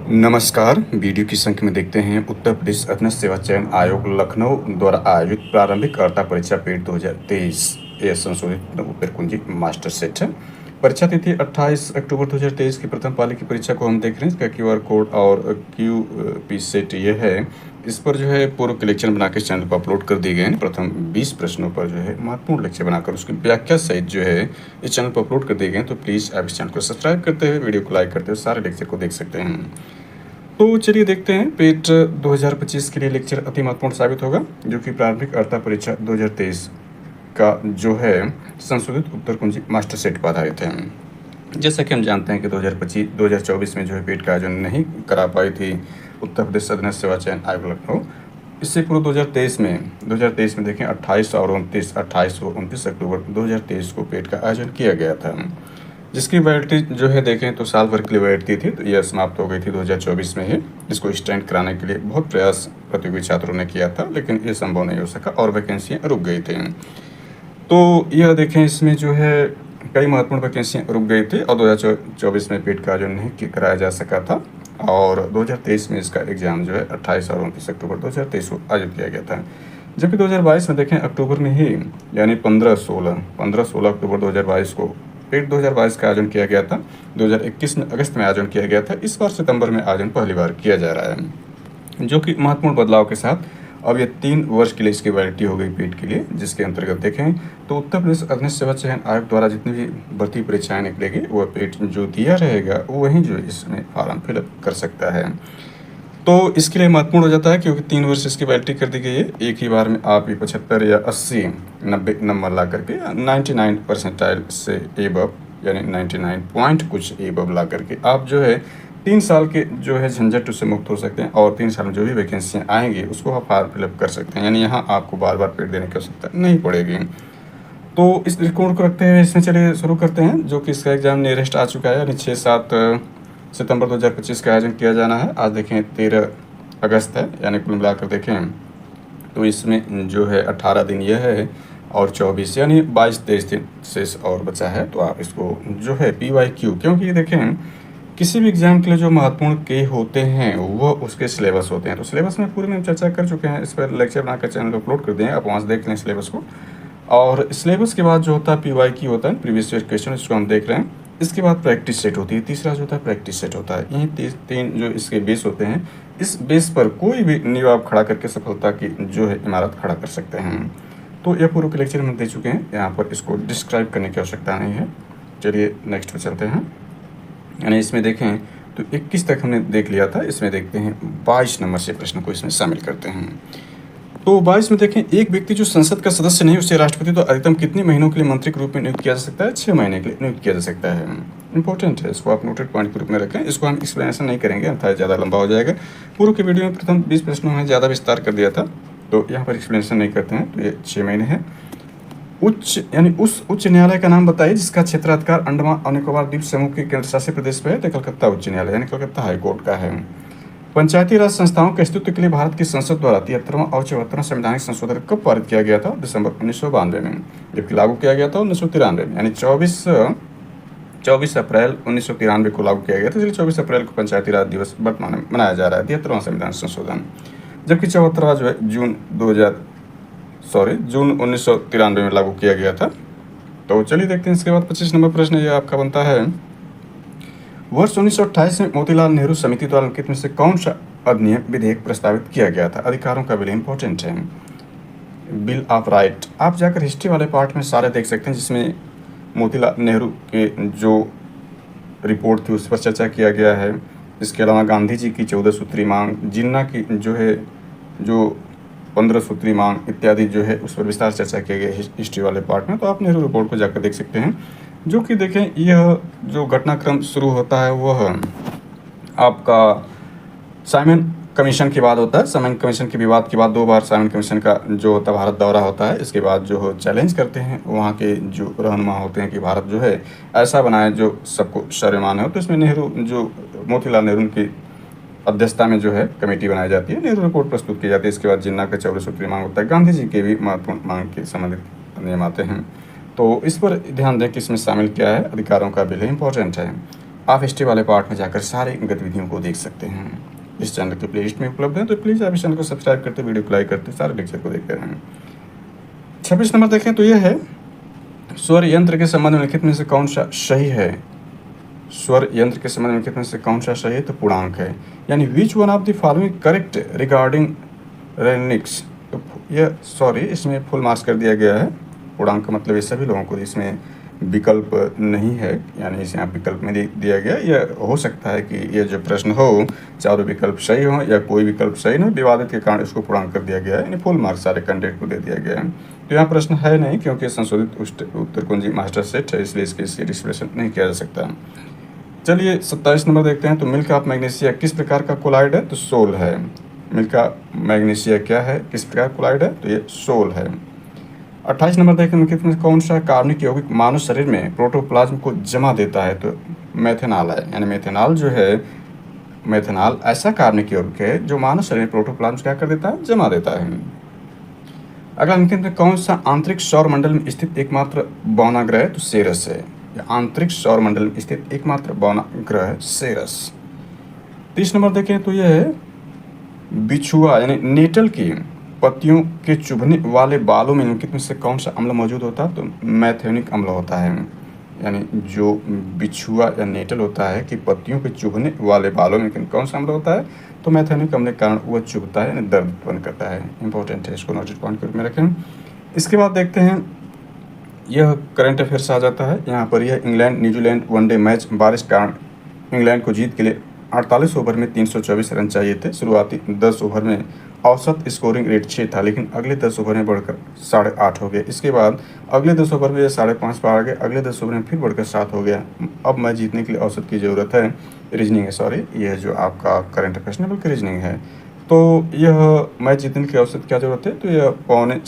नमस्कार। वीडियो की संख्या में देखते हैं उत्तर प्रदेश अधीनस्थ सेवा चयन आयोग लखनऊ द्वारा आयोजित प्रारंभिक अर्हता परीक्षा पेट 2023 यह संशोधित उत्तर कुंजी मास्टर सेट है। परीक्षा तिथि 28 अक्टूबर 2023 की प्रथम पाली की परीक्षा को हम देख रहे हैं। इसका क्यूआर कोड और क्यूपी सेट ये है। इस पर जो है पूर्व के लेक्चर बना के चैनल पर अपलोड कर दिए गए हैं। प्रथम 20 प्रश्नों पर जो है महत्वपूर्ण लेक्चर बनाकर उसकी व्याख्या सहित जो है इस चैनल पर अपलोड कर दिए गए हैं। तो प्लीज़ आप इस चैनल को सब्सक्राइब करते हुए वीडियो को लाइक करते हुए सारे लेक्चर को देख सकते हैं। तो चलिए देखते हैं पेट 2025 के लिए लेक्चर अति महत्वपूर्ण साबित होगा, जो कि प्रारंभिक अर्हता परीक्षा 2023 का जो है संशोधित उत्तर कुंजी मास्टर सेट पर आधारित है। जैसा कि हम जानते हैं कि 2024 में जो है पेट का आयोजन नहीं करा पाई थी उत्तर प्रदेश अधीनस्थ सेवा चयन आयोग लखनऊ। इससे पूर्व 2023 में देखें 28 और 29 अक्टूबर 2023 को पेट का आयोजन किया गया था, जिसकी वैलिडिटी जो है देखें तो साल भर के लिए वैलिडिटी थी। तो यह समाप्त हो गई थी 2024 में ही। इसको एक्सटेंड कराने के लिए बहुत प्रयास प्रतियोगी छात्रों ने किया था, लेकिन ये संभव नहीं हो सका और वैकेंसियाँ रुक गई थी। तो यह देखें इसमें जो है कई महत्वपूर्ण वैकेंसियाँ रुक गई थी और 2024 में पेट का आयोजन नहीं कराया जा सका था और 2023 में इसका एग्ज़ाम जो है 28 और 29 अक्टूबर 2023 को आयोजित किया गया था। जबकि 2022 में देखें अक्टूबर में ही यानी 15-16 अक्टूबर 2022 को पेट 2022 का आयोजन किया गया था। 2021 में अगस्त में आयोजन किया गया था। इस बार सितंबर में आयोजन पहली बार किया जा रहा है, जो कि महत्वपूर्ण बदलाव के साथ अब यह 3 वर्ष के लिए इसकी वैलिडिटी हो गई पेट के लिए। जिसके अंतर्गत देखें तो उत्तर प्रदेश अधीनस्थ सेवा चयन आयोग द्वारा जितनी भी भर्ती परीक्षाएं निकलेगी वह पेट जो दिया रहेगा वहीं जो इसमें फॉर्म फिलअप कर सकता है। तो इसके लिए महत्वपूर्ण हो जाता है क्योंकि 3 वर्ष इसकी वैलिडिटी कर दी गई है। एक ही बार में आप ये 75 या 80-90 नंबर ला करके 99 परसेंटाइल से एबव यानी 99 पॉइंट कुछ एबव ला करके आप जो है 3 साल के जो है झंझट से मुक्त हो सकते हैं और 3 साल में जो भी वैकेंसियाँ आएंगी उसको आप फॉर्म फिलअप कर सकते हैं। यानी यहाँ आपको बार बार पेट देने की आवश्यकता नहीं पड़ेगी। तो इस दृष्टिकोण को रखते हुए इसमें चलिए शुरू करते हैं, जो कि इसका एग्ज़ाम नियरेस्ट आ चुका है। यानी 6-7 सितंबर 2025 का आयोजन किया जाना है। आज देखें 13 अगस्त है, यानी कुल मिलाकर देखें तो इसमें जो है 18 दिन यह है और 24 यानी 22-23 दिन शेष और बचा है। तो आप इसको जो है PYQ, क्योंकि ये देखें किसी भी एग्ज़ाम के लिए जो महत्वपूर्ण के होते हैं वह उसके सिलेबस होते हैं। तो सिलेबस में पूरे में चर्चा कर चुके हैं, इस पर लेक्चर बनाकर चैनल पर अपलोड कर दिए, आप वहाँ से देख लें सिलेबस को। और सिलेबस के बाद जो होता है PYQ होता है, प्रीवियस ईयर क्वेश्चन, इसको हम देख रहे हैं। इसके बाद प्रैक्टिस सेट होती है, तीसरा जो होता है प्रैक्टिस सेट होता है। यही 3 जो इसके बेस होते हैं, इस बेस पर कोई भी नींव आप खड़ा करके सफलता की जो है इमारत खड़ा कर सकते हैं। तो यह पूर्व के लेक्चर हम दे चुके हैं, यहाँ पर इसको डिस्क्राइब करने की आवश्यकता नहीं है। चलिए नेक्स्ट पे चलते हैं। यानी इसमें देखें तो 21 तक हमने देख लिया था, इसमें देखते हैं 22 नंबर से प्रश्न को इसमें शामिल करते हैं। तो 22 में देखें एक व्यक्ति जो संसद का सदस्य नहीं उसे राष्ट्रपति तो अधिकतम कितने महीनों के लिए मंत्री के रूप में नियुक्त किया जा सकता है? 6 महीने के लिए नियुक्त किया जा सकता है। इंपॉर्टेंट है, इसको आप नोटेड पॉइंट के रूप में रखें। इसको हम एक्सप्लेनेशन नहीं करेंगे, अर्थात ज़्यादा लंबा हो जाएगा। पूर्व के वीडियो में प्रथम 20 प्रश्नों में ज़्यादा विस्तार कर दिया था, तो यहाँ पर एक्सप्लेनेशन नहीं करते हैं। तो ये 6 महीने है। उस उच्च न्यायालय का नाम बताइए जिसका क्षेत्राधिकार अंडमान और निकोबार द्वीप समूह के केंद्र शासित प्रदेश पर है। तो कलकत्ता उच्च न्यायालय यानी कलकत्ता हाईकोर्ट का है। पंचायती राज संस्थाओं के अस्तित्व के लिए भारत की संसद द्वारा 73वां और 74वां संवैधानिक संशोधन कब पारित किया गया था? दिसंबर 1992 में, जबकि लागू किया गया था 1993 में, यानी 24 अप्रैल 1993 को लागू किया गया था। इसलिए 24 अप्रैल को पंचायती राज दिवस वर्तमान में मनाया जा रहा है, 73वां संविधान संशोधन। जबकि 74वां जो है जून 1993 में लागू किया गया था। तो चलिए देखते हैं इसके बाद 25 नंबर प्रश्न ये आपका बनता है। वर्ष 1928 में मोतीलाल नेहरू समिति द्वारा अंकित में से कौन सा अधिनियम विधेयक प्रस्तावित किया गया था? अधिकारों का बिल इंपॉर्टेंट है, बिल ऑफ राइट। आप जाकर हिस्ट्री वाले पार्ट में सारे देख सकते हैं, जिसमें मोतीलाल नेहरू के जो रिपोर्ट थी उस पर चर्चा किया गया है। इसके अलावा गांधी जी की 14 सूत्री मांग, जिन्ना की जो 15 सूत्री मांग इत्यादि जो है उस पर विस्तार चर्चा किया गया हिस्ट्री वाले पार्ट में। तो आप नेहरू रिपोर्ट को जाकर देख सकते हैं, जो कि देखें यह जो घटनाक्रम शुरू होता है वह आपका साइमन कमीशन के बाद होता है। साइमन कमीशन के विवाद के बाद 2 बार साइमन कमीशन का जो होता है भारत दौरा होता है। इसके बाद जो चैलेंज करते हैं वहाँ के जो रहनुमा होते हैं कि भारत जो है ऐसा बनाए जो सबको सर्वमान्य हो। तो इसमें मोतीलाल नेहरू की अध्यक्षता में जो है कमेटी बनाई जाती है, नेहरू रिपोर्ट प्रस्तुत की जाती है। इसके बाद जिन्ना का 14 सूत्री मांग होता है। गांधी जी के भी महत्वपूर्ण मांग के संबंधित नियम आते हैं। तो इस पर ध्यान दें कि इसमें शामिल क्या है, अधिकारों का बिल इंपॉर्टेंट है। आप हिस्ट्री वाले पार्ट में जाकर सारी गतिविधियों को देख सकते हैं। इस चैनल की प्लेलिस्ट में उपलब्ध है, तो प्लीज़ आप इस चैनल को सब्सक्राइब करते, वीडियो को लाइक करते, सारे लेक्चर को देखते रहें। 26 नंबर देखें तो यह है स्वर यंत्र के संबंध में निम्नलिखित में से कौन सा सही है। स्वर यंत्र के संबंध में निम्नलिखित में से कौन सा सही है, तो पूर्णांक है, यानी which one of the following correct regarding renix. तो यह इसमें फुल मार्क्स कर दिया गया है। पूर्णांक का मतलब ये सभी लोगों को, इसमें विकल्प नहीं है, यानी इसे यहाँ विकल्प में दिया गया। यह हो सकता है कि ये जो प्रश्न हो चारों विकल्प सही हो या कोई विकल्प सही ना, विवादित के कारण इसको पूर्णांक कर दिया गया है, यानी फुल मार्क्स सारे कैंडिडेट को दे दिया गया है। तो यहाँ प्रश्न है नहीं, क्योंकि संशोधित उत्तर कुंजी मास्टर सेट है, इसलिए इसकी डिस्प्लेशन नहीं किया जा सकता। चलिए 27 नंबर देखते हैं। तो मिल्क ऑफ मैग्नीशिया किस प्रकार का कोलाइड है, तो सोल है। मिल्क ऑफ मैग्नीशिया क्या है, किस प्रकार कोलाइड है, तो ये सोल है। 28 नंबर देखें निम्नलिखित में कौन सा कार्बनिक यौगिक मानव शरीर में प्रोटोप्लाज्म को जमा देता है, तो मेथेनॉल है, यानी मेथेनॉल जो है, मेथेनॉल ऐसा कार्बनिक यौगिक है जो मानव शरीर में प्रोटोप्लाज्म क्या कर देता है, जमा देता है। अगला निम्नलिखित में कौन सा आंतरिक सौर मंडल में स्थित एकमात्र बौना ग्रह है, तो सेरस है। आंतरिक सौर मंडल में स्थित एकमात्र बौना ग्रह है सेरस। 30 नंबर देखें तो यह है बिछुआ यानी नेटल की पत्तियों के चुभने वाले बालों में निम्नलिखित में से कौन सा अम्ल मौजूद होता है, तो मैथेनिक अम्ल होता है। यानी जो बिछुआ या नेटल होता है कि पत्तियों के चुभने वाले बालों में कौन सा अम्ल होता है, तो मैथेनिक अम्ल के कारण वह चुभता है, यानी दर्द उत्पन्न करता है। इंपॉर्टेंट है, इसको नोटिस पॉइंट के रूप में रखें। इसके बाद देखते हैं, यह करंट अफेयर्स आ जाता है। यहाँ पर यह इंग्लैंड न्यूजीलैंड वनडे मैच बारिश के कारण इंग्लैंड को जीत के लिए 48 ओवर में 324 रन चाहिए थे। शुरुआती 10 ओवर में औसत स्कोरिंग रेट 6 था, लेकिन अगले 10 ओवर में बढ़कर 8.5 हो गया। इसके बाद अगले 10 ओवर में 5.5 पर आ गया, अगले 10 ओवर में फिर बढ़कर 7 हो गया। अब मैच जीतने के लिए औसत की ज़रूरत है, रीजनिंग है, यह जो आपका करंट अफेयर्स नहीं बल्कि रीजनिंग है। तो यह मैच जीतने की औसत क्या ज़रूरत है, तो यह पौने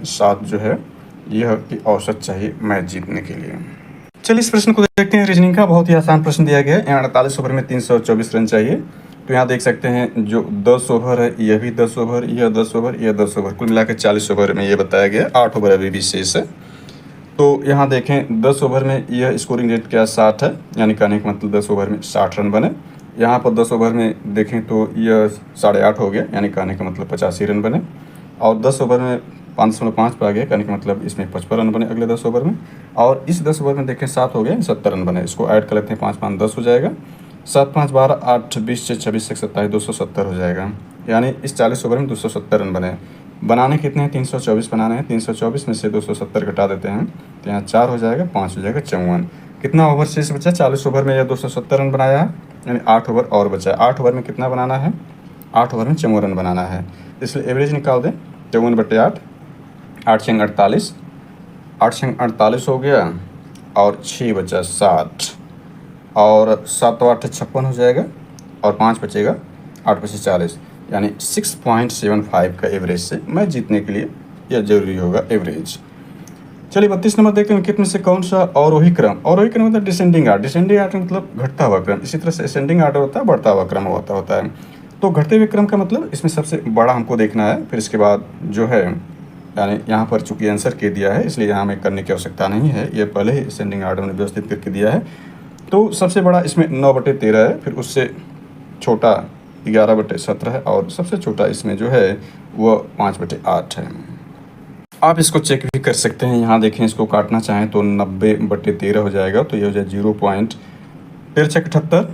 सात जो है यह की औसत चाहिए मैच जीतने के लिए। चलिए इस प्रश्न को देखते हैं। रीजनिंग का बहुत ही आसान प्रश्न दिया गया है। यहाँ 48 ओवर में 324 रन चाहिए। तो यहाँ देख सकते हैं जो 10 ओवर है, यह भी 10 ओवर, यह 10 ओवर, यह 10 ओवर, कुल मिलाकर 40 ओवर में ये बताया गया। 8 ओवर अभी भी शेष है। तो यहाँ देखें 10 ओवर में यह स्कोरिंग रेट क्या 60 है, यानी कहने का मतलब 10 ओवर में 60 रन बने। यहाँ पर 10 ओवर में देखें तो यह 8.5 हो गया, यानी कहने का मतलब 85 रन बने। और 10 ओवर में 5.5 पे आ गया, कहने का मतलब इसमें 55 रन बने अगले 10 ओवर में। और इस 10 ओवर में देखें 7 हो गया, 70 रन बने। इसको ऐड कर लेते हैं, 5 5 10 हो जाएगा, 7 5 12 8 20 6 26 27 270 हो जाएगा। यानी इस 40 ओवर में 270 रन बने। बनाने कितने हैं, 324 बनाने हैं। 324 में से 270 घटा देते हैं, तो यहाँ 4 हो जाएगा, 5 हो जाएगा, 54। कितना ओवर शेष बचा, 40 ओवर में यह 270 रन बनाया है, यानी 8 ओवर और बचा है। 8 ओवर में कितना बनाना है, 8 ओवर में 54 रन बनाना है। इसलिए एवरेज निकाल दें, 54/8, 8 6 48, 8 6 48 हो गया, और 6 बचा 60, और 7 8 56 हो जाएगा, और 5 बचेगा, 8 बचे 40, यानी 6.75 का एवरेज से मैच जीतने के लिए यह जरूरी होगा एवरेज। चलिए 32 नंबर देखते हैं, कितने से कौन सा अवरोही क्रम, अवरोही क्रम मतलब डिसेंडिंग आर्डर, डिसेंडिंग आर्डर मतलब घटता हुआ क्रम। इसी तरह से असेंडिंग आर्डर होता है, बढ़ता हुआ क्रम होता है। तो घटते हुए क्रम का मतलब इसमें सबसे बड़ा हमको देखना है। फिर इसके बाद जो है, यानी यहाँ पर चूंकि आंसर के दिया है, इसलिए यहाँ हमें करने की आवश्यकता नहीं है, ये पहले ही असेंडिंग आर्डर में व्यवस्थित करके दिया है। तो सबसे बड़ा इसमें 9/13 है, फिर उससे छोटा 11/17 है, और सबसे छोटा इसमें जो है वह 5/8 है। आप इसको चेक भी कर सकते हैं। यहाँ देखें, इसको काटना चाहें तो 90/13 हो जाएगा, तो ये हो जाए 0.1378,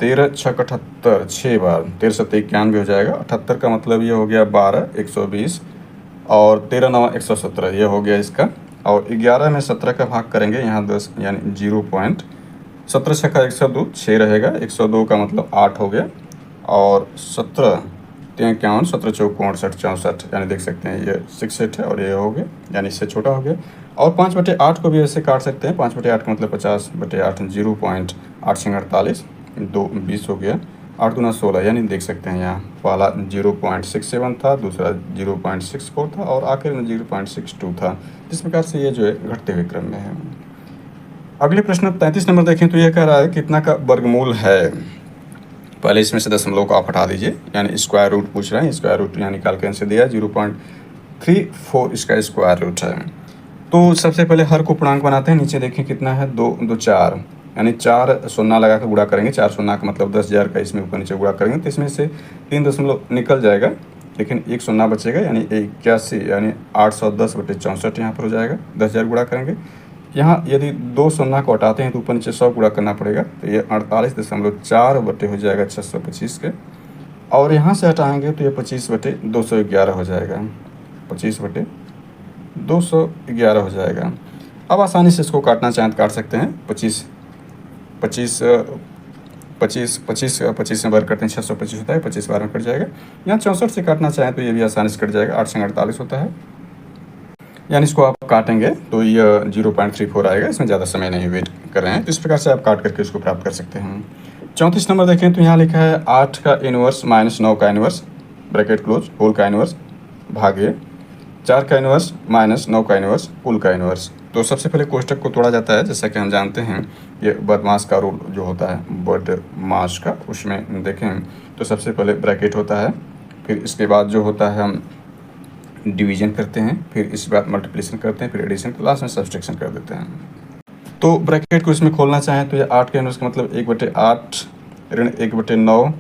13×6 6 बार 13 7 91 हो जाएगा। 78 का मतलब ये हो गया 12 120, और 13 9 117 ये हो गया इसका। और 11 में 17 का भाग करेंगे, यहाँ 10, यानी 0.17 6 का 102, 6 रहेगा, 102 का मतलब 8 हो गया, और 17 3 51 17 4 64 64, यानी देख सकते हैं ये 68 है, और ये हो गया, यानी इससे छोटा हो गया। और 5/8 को भी ऐसे काट सकते हैं, 5/8 का मतलब 50/8, 0.848, 2 20 हो गया, 8 गुना 16, यानी देख सकते हैं यहाँ पहला 0.67 था, दूसरा 0.64 था, और आखिर में 0.62 था। इस प्रकार से ये जो है घटते हुए क्रम में है। अगले प्रश्न 33 नंबर देखें तो यह कह रहा है कितना का वर्गमूल है। पहले इसमें से दशमलव को आप हटा दीजिए, यानी स्क्वायर रूट पूछ रहे हैं। स्क्वायर रूट यहाँ निकाल के आंसर दिया, 0.34 इसका स्क्वायर रूट है। तो सबसे पहले हर को पूर्णांक बनाते हैं। नीचे देखें कितना है, 2 2 4, यानी 4 शून्य लगा कर गुणा करेंगे, 4 शून्य का मतलब 10,000 का इसमें ऊपर नीचे गुणा करेंगे तो इसमें से 3 दशमलव निकल जाएगा, लेकिन एक शून्य बचेगा यानी 81 यानी 810/64 यहाँ पर हो जाएगा। 10,000 गुणा करेंगे। यहाँ यदि 2 शून्य को हटाते हैं तो ऊपर नीचे 100 गुणा करना पड़ेगा, तो ये 48.4 हो जाएगा 625 के, और यहाँ से हटाएंगे तो ये 25/211 हो जाएगा, 25/211 हो जाएगा। अब आसानी से इसको काटना चाहें तो काट सकते हैं। 25 में वर्ग करते हैं 625 होता है, 25 बार में कट जाएगा। यहाँ 64 से काटना चाहें तो ये भी आसानी से कट जाएगा, 8 से 48 होता है, यानी इसको आप काटेंगे तो ये 0.34 आएगा। इसमें ज़्यादा समय नहीं वेट कर रहे हैं, तो इस प्रकार से आप काट करके इसको प्राप्त कर सकते हैं। 34 नंबर देखें तो यहाँ लिखा है 8 का इनवर्स माइनस 9 का इनवर्स ब्रैकेट क्लोज होल का इनवर्स भागे 4 का इनवर्स माइनस 9 का इनवर्स कुल का इनवर्स। तो सबसे पहले कोष्टक को तोड़ा जाता है, जैसा कि हम जानते हैं ये बदमाश का रूल जो होता है बदमाश का, उसमें देखें तो सबसे पहले ब्रैकेट होता है, फिर इसके बाद जो होता है हम डिवीजन करते हैं, फिर इसके बाद मल्टीप्लिकेशन करते हैं, फिर एडिशन, लास्ट में सब्सट्रैक्शन कर देते हैं। तो ब्रैकेट को इसमें खोलना चाहें तो ये 8 का इनवर्स का मतलब 1/8 ऋण 1/9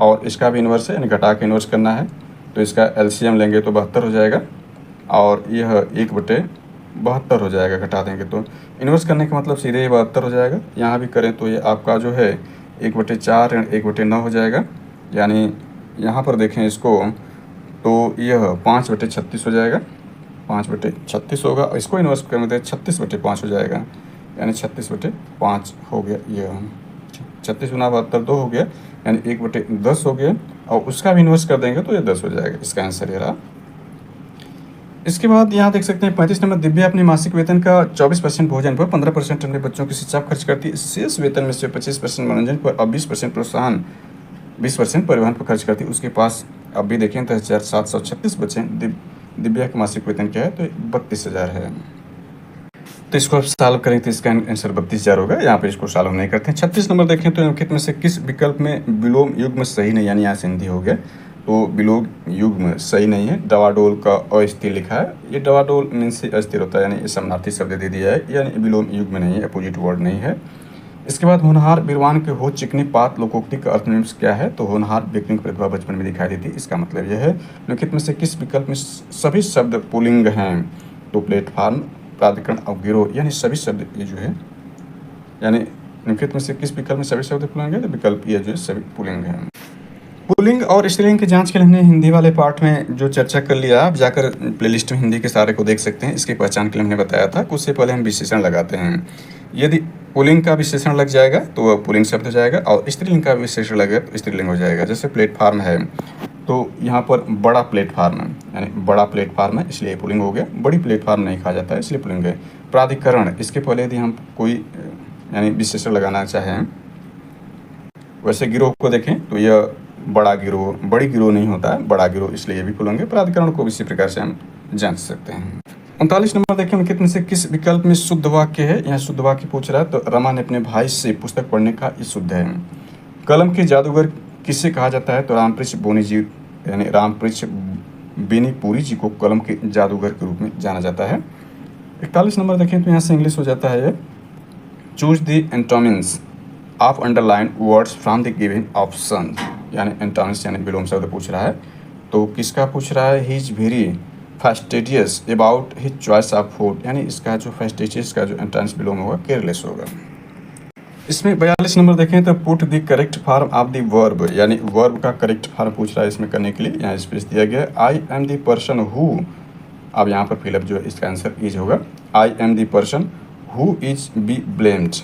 और इसका भी इनवर्स है यानी घटा के इनवर्स करना है, तो इसका एलसीएम लेंगे तो 72 हो जाएगा और यह 1/72 हो जाएगा, घटा देंगे तो इन्वर्स करने का मतलब सीधे 72 हो जाएगा। यहाँ भी करें तो ये आपका जो है 1/4 ऋण 1/9 हो जाएगा, यानी यहाँ पर देखें इसको तो यह 5/36 हो जाएगा, 5/36 होगा, इसको इन्वर्स करने में 36/5 हो जाएगा, यानी 36/5 हो गया। यह 36 गुना 72 2 हो गया, यानी 1/10 हो गया, और उसका भी इन्वर्स कर देंगे तो ये 10 हो जाएगा। इसका आंसर ये रहा। इसके बाद यहाँ देख सकते हैं 35 नंबर, दिव्या अपनी मासिक वेतन का 24% भोजन पर, 15% अपने बच्चों की शिक्षा पर खर्च करती है। शेष वेतन में से 25% मनोरंजन पर और 20% प्रोत्साहन, 20% परिवहन पर खर्च करती है। उसके पास अब भी देखें तो 1736 बच्चे। दिव्या का मासिक वेतन क्या है तो 32,000 है। तो इसको आप सॉल्व करें तो इसका आंसर 32,000 होगा। यहाँ पे इसको सॉल्व नहीं करते हैं। 36 नंबर देखें तो निम्नलिखित में से किस विकल्प में विलोम युग्म सही नहीं, यानी यहाँ सिंधी हो गया, तो विलोम युग्म सही नहीं है। डवाडोल का अस्थिर लिखा है, ये डवाडोल मीन्स अस्थिर होता है, यानी समानार्थी शब्द दे दिया है, यानी विलोम युग्म नहीं है, अपोजिट वर्ड नहीं है। इसके बाद होनहार बीरवान के हो चिकनी पात लोकोक्ति का अर्थ निम्न क्या है, तो होनहार व्यक्ति की प्रतिभा बचपन में दिखाई देती है। इसका मतलब यह है निम्नलिखित में से किस विकल्प में सभी शब्द पुल्लिंग हैं, तो प्लेटफार्म, प्राधिकरण और गिरोह, यानी सभी शब्द ये जो है, यानी निम्नलिखित में से किस विकल्प में सभी शब्द पुल्लिंग है, तो विकल्प ये जो है सभी पुल्लिंग हैं। पुल्लिंग और स्त्रीलिंग की जांच के लिए हमने हिंदी वाले पार्ट में जो चर्चा कर लिया, आप जाकर प्लेलिस्ट में हिंदी के सारे को देख सकते हैं। इसकी पहचान के लिए हमने बताया था कि उससे पहले हम विशेषण लगाते हैं। यदि पुल्लिंग का विशेषण लग जाएगा तो वह पुल्लिंग शब्द हो जाएगा, और स्त्रीलिंग का विशेषण लगेगा तो स्त्रीलिंग हो जाएगा। जैसे प्लेटफार्म है तो यहाँ पर बड़ा प्लेटफार्म है, यानी बड़ा प्लेटफार्म है इसलिए पुल्लिंग हो गया। बड़ी प्लेटफार्म नहीं कहा जाता है इसलिए पुल्लिंग है। प्राधिकरण, इसके पहले यदि हम कोई यानी विशेषण लगाना चाहें, वैसे गिरोह को देखें तो यह बड़ा गिरोह, बड़ी गिरोह नहीं होता है, बड़ा गिरोह, इसलिए ये भी पुल्लिंग है। प्राधिकरण को इसी प्रकार से हम जांच सकते हैं। 39 नंबर देखें निम्नलिखित में से किस विकल्प में शुद्ध वाक्य है, यहाँ शुद्ध वाक्य पूछ रहा है, तो रमा ने अपने भाई से पुस्तक पढ़ने का ये शुद्ध है। कलम के जादूगर किसे कहा जाता है, तो रामपृच्छ बोनी जी, यानी रामपृच्छ बेनीपुरी जी को कलम के जादूगर के रूप में जाना जाता है। 41 नंबर देखें तो यहाँ से इंग्लिश हो जाता है, choose the antonyms of underline words from the given option, यानी एंटोनिम्स यानी विलोम शब्द पूछ रहा है, तो किसका पूछ रहा है, he is very fastidious about his choice of food, यानी इसका जो फैस्टिडियस का जो एंटोनिम्स विलोम होगा केयरलेस होगा। इसमें 42 नंबर देखें तो put the correct form of the verb, यानी वर्ब का करेक्ट फॉर्म पूछ रहा है। इसमें करने के लिए यहाँ स्पेस दिया गया है, I am the person who, अब यहाँ पर फिलअप जो है इसका आंसर इज होगा, I am the person who is be blamed,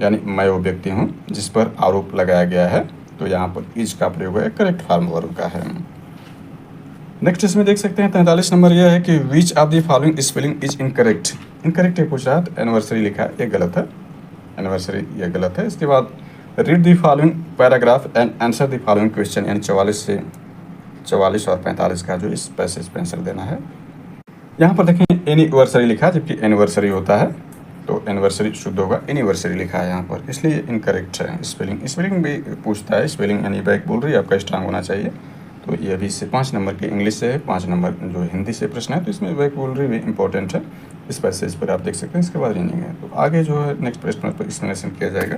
यानी मैं वो व्यक्ति हूँ जिस पर आरोप लगाया गया है, तो यहाँ पर इज का प्रयोग है, करेक्ट फॉर्म वर्ब का है। नेक्स्ट इसमें देख सकते हैं 43 नंबर यह है कि which of the following spelling is incorrect, incorrect है पूछ रहा है, तो एनिवर्सरी लिखा है, ये गलत है, एनिवर्सरी ये गलत है। इसके बाद read the following paragraph and answer the following question, यानी 44 और 45 का जो इस पैसेज पे आंसर देना है। यहाँ पर देखें एनिवर्सरी लिखा है, जबकि एनिवर्सरी होता है, तो एनिवर्सरी शुद्ध होगा, एनिवर्सरी लिखा है यहाँ पर, इसलिए इनकरेक्ट है। स्पेलिंग भी पूछता है, स्पेलिंग यानी बैक बोल रही है आपका स्ट्रांग होना चाहिए, तो ये भी इससे 5 नंबर के इंग्लिश से है, 5 नंबर जो हिंदी से प्रश्न है, तो इसमें बैक बोल रही भी इंपॉर्टेंट है, इस पैसेज पर आप देख सकते हैं। इसके बाद रीनिंग है, तो आगे जो है नेक्स्ट प्रश्न पर एक्सप्लेनेशन किया जाएगा।